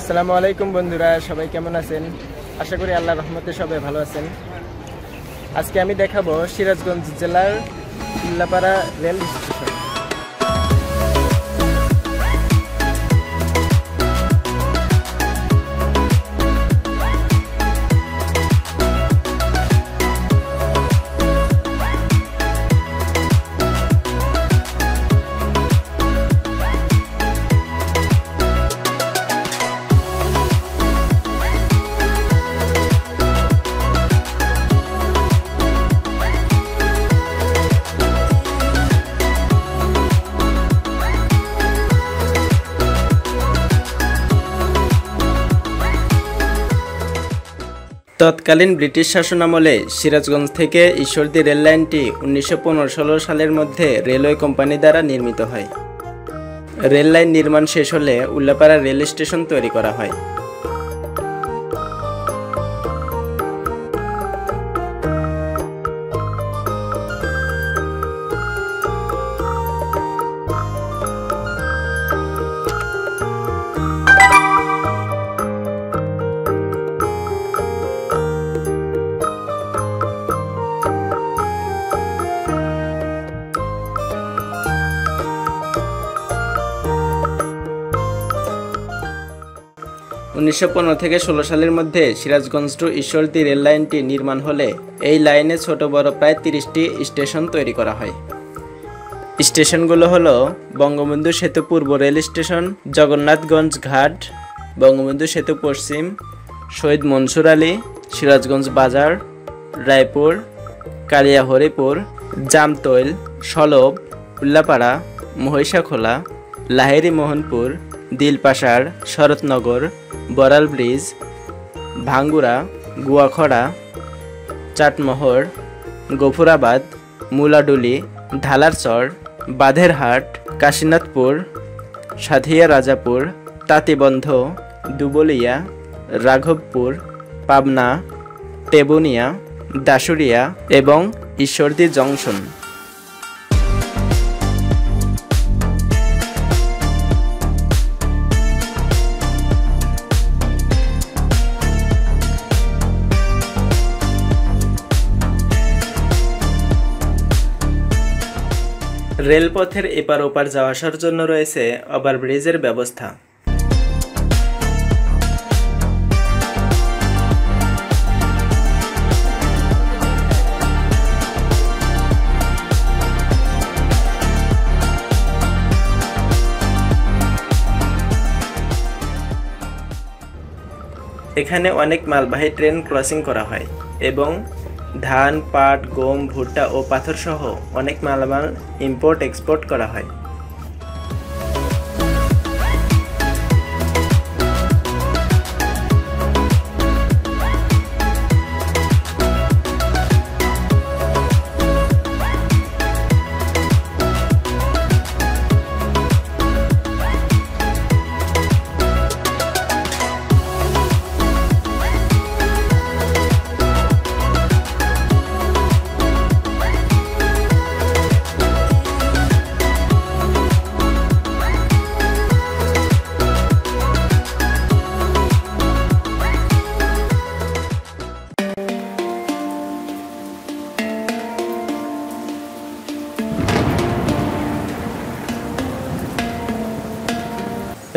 আসসালামু আলাইকুম বন্ধুরা, সবাই কেমন আছেন? আশা করি আল্লাহর রহমতে সবাই ভালো আছেন। আজকে আমি দেখাবো সিরাজগঞ্জ জেলার উল্লাপাড়া রেল স্টেশন। তৎকালীন ব্রিটিশ শাসনামলে সিরাজগঞ্জ থেকে ঈশ্বরদী রেল লাইনটি 1915-16 সালের মধ্যে রেলওয়ে কোম্পানি দ্বারা নির্মিত হয়। রেল লাইন নির্মাণ শেষ হলে উল্লাপাড়া রেল স্টেশন তৈরি করা হয়। থেকে 16 সালের মধ্যে সিরাজগঞ্জ টু ঈশ্বরদী রেল লাইনটি নির্মাণ হলে এই লাইনে ছোট বড় প্রায় 30টি স্টেশন তৈরি করা হয়। স্টেশনগুলো হলো বঙ্গবন্ধু সেতু পূর্ব রেল স্টেশন, জগন্নাথগঞ্জ ঘাট, বঙ্গবন্ধু সেতু পশ্চিম, শহীদ মনসুর আলী, সিরাজগঞ্জ বাজার, রায়পুর, কালিয়াহরিপুর, জামতৈল, সলব, উল্লাপাড়া, মহিষাখোলা, লাহেরি মোহনপুর, দিলপাশার, শরৎনগর, বড়াল ব্রিজ, ভাঙ্গুরা, গুয়াখড়া, চাটমোহর, গফুরাবাদ, মুলাডুলি, ঢালারচর, বাধেরহাট, কাশীনাথপুর, সাধিয়া রাজাপুর, তাঁতিবন্ধ, দুবলিয়া, রাঘবপুর, পাবনা, তেবুনিয়া, দাসুরিয়া এবং ঈশ্বরদী জংশন। রেলপথের এপার ওপার যাওয়া আসার জন্য রয়েছে ওভারব্রিজের ব্যবস্থা। এখানে অনেক মালবাহী ট্রেন ক্রসিং করা হয় এবং ধান, পাট, গম, ভুট্টা ও পাথর সহ অনেক মালামাল ইম্পোর্ট এক্সপোর্ট করা হয়।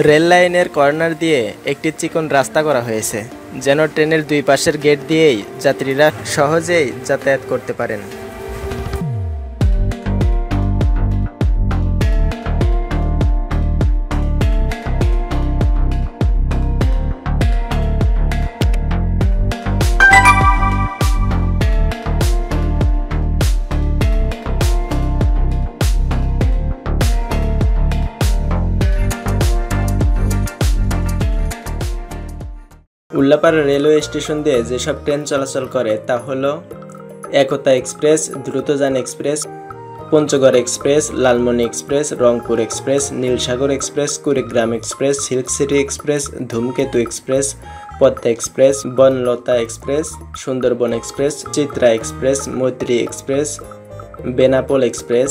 রেল লাইনের কর্নার দিয়ে একটি চিকন রাস্তা করা হয়েছে, যেন ট্রেনের দুই পাশের গেট দিয়েই যাত্রীরা সহজেই যাতায়াত করতে পারেন। উল্লাপাড়া রেলওয়ে স্টেশন দিয়ে যেসব ট্রেন চলাচল করে তা হলো Ekota express, Drutojan express, Panchagarh express, Lalmoni express, Rangpur express, Nilsagar express, Kurigram express, silk city express, Dhumketu express, Padma express, Banalata express, Sundarban express, Chitra express, Maitree express, Benapole express,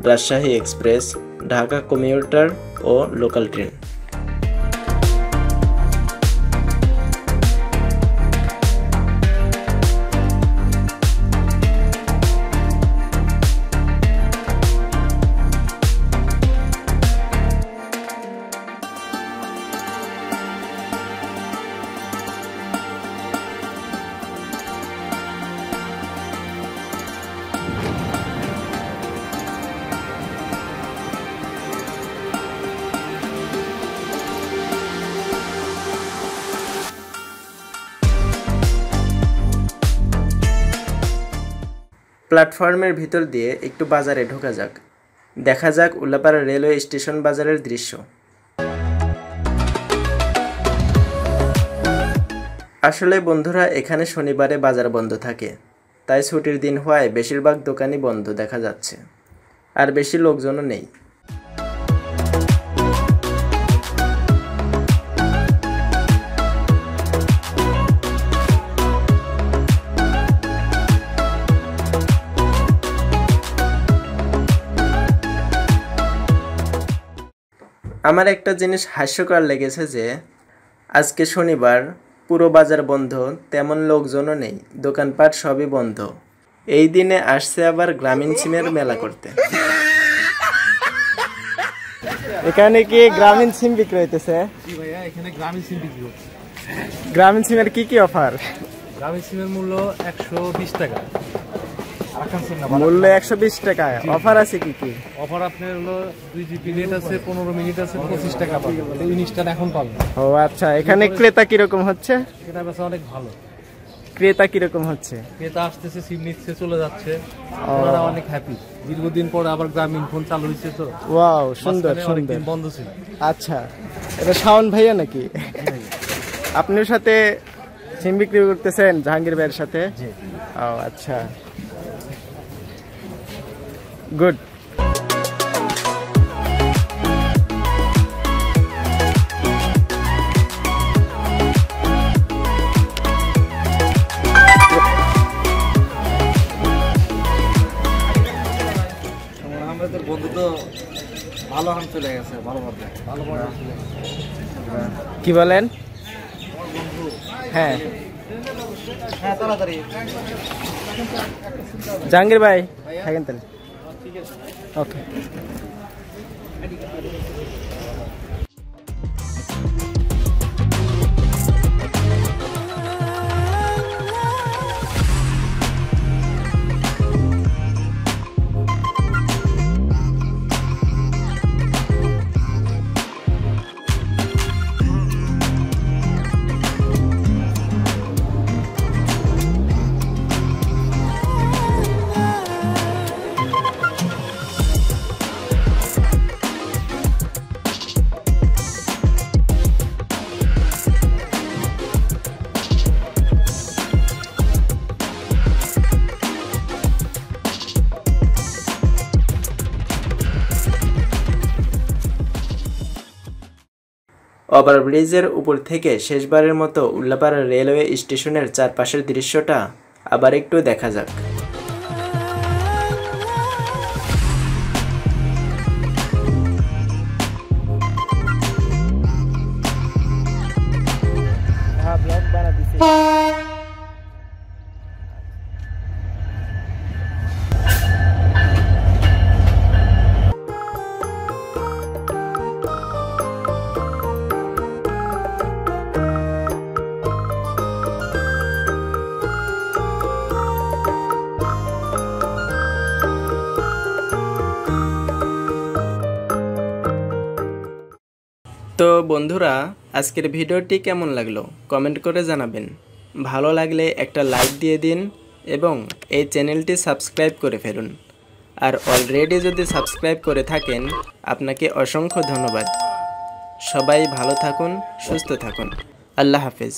Rajshahi express, Dhaka commuter ও লোকাল ট্রেন। প্ল্যাটফর্মের ভিতর দিয়ে একটু বাজারে ঢোকা যাক। দেখা যাক উল্লাপাড়া রেলওয়ে স্টেশন বাজারের দৃশ্য। আসলে বন্ধুরা, এখানে শনিবারে বাজার বন্ধ থাকে, তাই ছুটির দিন হওয়ায় বেশিরভাগ দোকানই বন্ধ দেখা যাচ্ছে, আর বেশি লোকজনও নেই। আমার একটা জিনিস হাস্যকর লেগেছে যে আজকে শনিবার, পুরো বাজার বন্ধ, তেমন লোকজনও নেই, দোকানপাট সবই বন্ধ। এই দিনে আসছে আবার গ্রামীণ সিমের মেলা করতে। এখানে কি গ্রামীণ সিম বিক্রি হইতেছে? জি ভাইয়া, এখানে গ্রামীণ সিম বিক্রি হচ্ছে। গ্রামীণ সিমের কি কি অফার? গ্রামীণ সিমের মূল্য 120 টাকা। মূল্য 120 টাকা। অফার আছে কি কি? অফার আপনার হলো 2 জিবি নেট আছে, 15 মিনিট আছে, 25 টাকা পাবেন। এই ইনস্ট্যান্ট এখন পাবেন। ও আচ্ছা, এখানে ক্রেতা কিরকম হচ্ছে? এটা বেশ অনেক ভালো। ক্রেতা কিরকম হচ্ছে? ক্রেতা আসতেছে, সিম নিচ্ছে, চলে যাচ্ছে, ওনারা অনেক হ্যাপি। দীর্ঘদিন পরে আবার গ্রামীণ ফোন চালু হয়েছে তো। ওয়াও, সুন্দর সুন্দর। বন্ধ ছিল। আচ্ছা, এটা শাওন ভাইয়া নাকি? আপনার সাথে সিম বিক্রি করতেছেন জাহাঙ্গীর ভাইয়ের সাথে? জি। ও আচ্ছা, গুড। আমাদের বন্ধু তো ভালো হাম চলে গেছে, ভালো কি বলেন? হ্যাঁ হ্যাঁ, তাড়াতাড়ি জাহাঙ্গীর ভাই থাকেন তাহলে। ওকে। ওভারব্রিজের উপর থেকে শেষবারের মতো উল্লাপাড়া রেলওয়ে স্টেশনের চারপাশের দৃশ্যটা আবার একটু দেখা যাক। তো বন্ধুরা, আজকের ভিডিওটি কেমন লাগলো কমেন্ট করে জানাবেন। ভালো লাগলে একটা লাইক দিয়ে দিন এবং এই চ্যানেলটি সাবস্ক্রাইব করে ফেলুন। আর অলরেডি যদি সাবস্ক্রাইব করে থাকেন, আপনাকে অসংখ্য ধন্যবাদ। সবাই ভালো থাকুন, সুস্থ থাকুন। আল্লাহ হাফেজ।